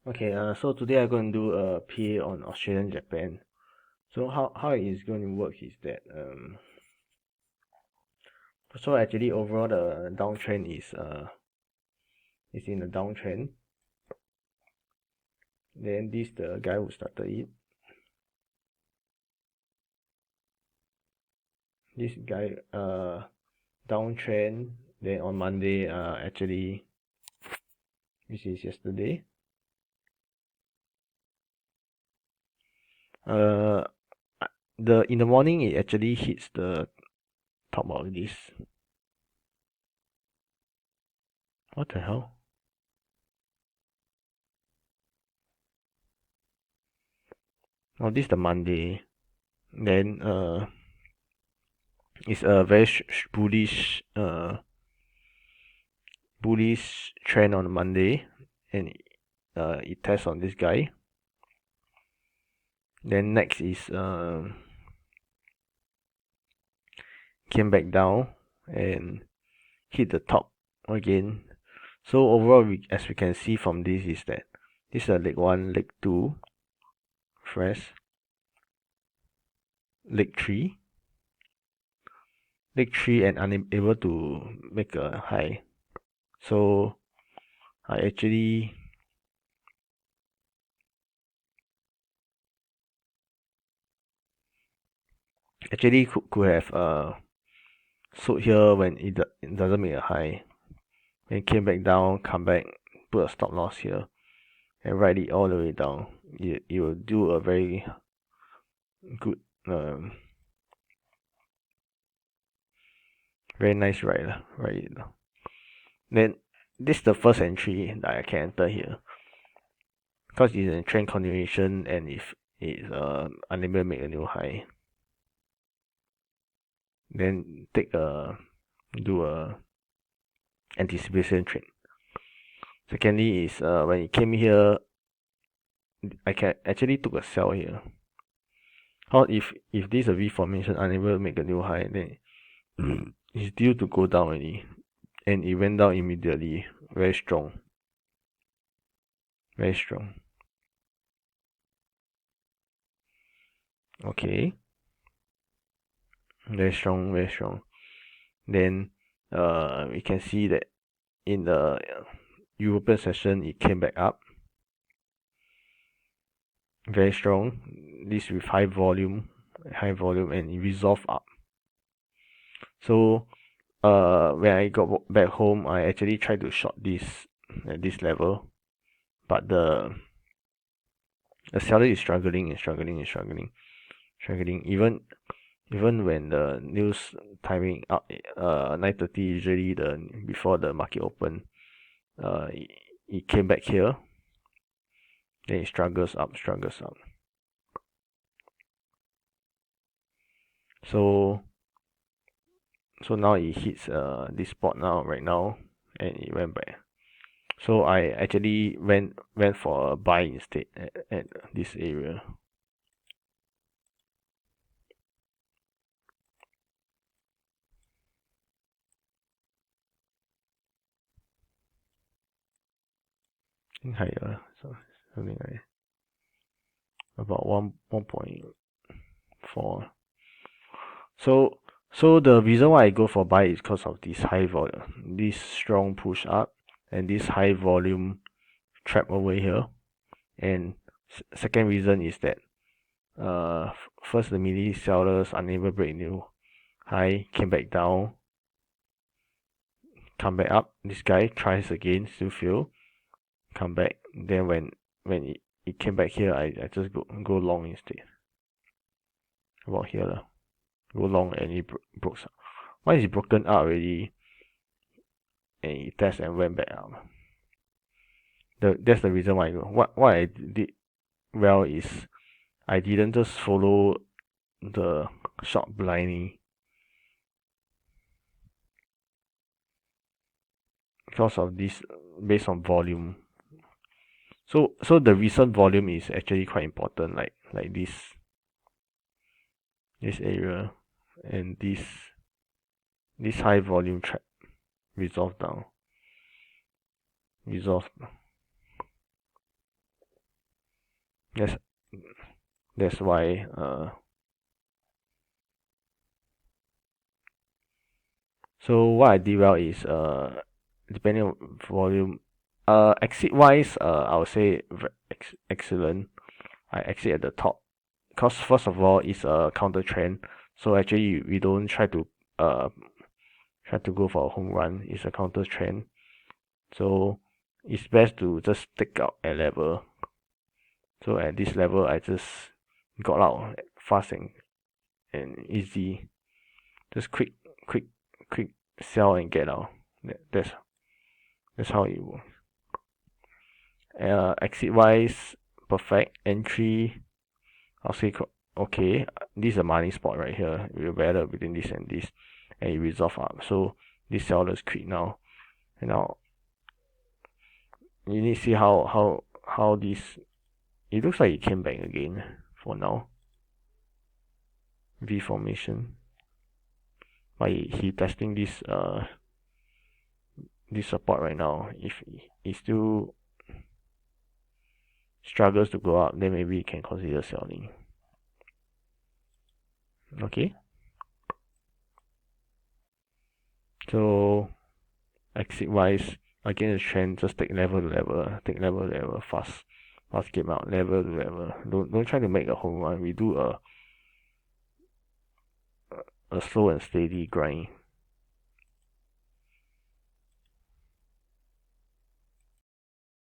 Okay, so today I'm going to do a PA on Australian Japan. So how it is going to work is that so actually overall the downtrend is in the downtrend. Then this the guy who started it. This guy downtrend. Then on Monday actually this is yesterday. Uh the in the morning it actually hits the top of this. What the hell? Oh, this is the Monday. Then it's a very bullish trend on Monday, and it tests on this guy. Then next is came back down and hit the top again. So overall, as we can see from this is that this is a leg 1, leg 2, fresh, leg 3, and unable to make a high. So I actually could have sold here when it doesn't make a high. Then came back down, come back, put a stop loss here, and ride it all the way down. It will do a very good, very nice ride, ride it. Then this is the first entry that I can enter here, because it's a trend continuation, and if it's unable to make a new high, then do a anticipation trade. Secondly is when it came here, I can actually took a sell here. How if this is a V formation unable to make a new high, then it's due to go down already, and it went down immediately. Very strong, very strong. Okay, very strong, very strong. Then we can see that in the European session it came back up, very strong. This with high volume, and it resolved up. So when I got back home, I actually tried to short this at this level, but the seller is struggling and struggling and struggling. Even when the news timing up 9:30 usually before the market open, it came back here, then it struggles up. So now it hits this spot right now, and it went back. So I actually went for a buy instead at this area. Higher, so something like about 1.4. So the reason why I go for buy is because of this high volume, this strong push up, and this high volume trap over here. And second reason is that first the mini sellers unable to break new high, came back down, come back up. This guy tries again, still fail, come back. Then when it came back here, I just go long instead. About here lah. Go long, and it broke up. Once it broken out already, and it test and went back up. That's the reason why I go. What I did well is I didn't just follow the short blindly, because of this, based on volume. So the recent volume is actually quite important, like this area, and this high volume trap resolve down. That's that's why so what I did well is depending on volume, exit wise, I would say excellent. I exit at the top because first of all it's a counter trend, so actually we don't uh try to go for a home run. It's a counter trend, so it's best to just take out a level. So at this level I just got out fast and easy, just quick quick sell and get out. That's how it works. Exit wise, perfect. Entry, I'll say okay. This is a money spot right here. We're better between this and this, and it resolve up. So this seller's quit now. And now you need to see how this. It looks like it came back again for now. V formation. But he testing this support right now. If he still struggles to go up, then maybe you can consider selling. Okay. So exit wise, again the trend, just take level to level, fast game out, level to level. Don't try to make a home run. We do a slow and steady grind.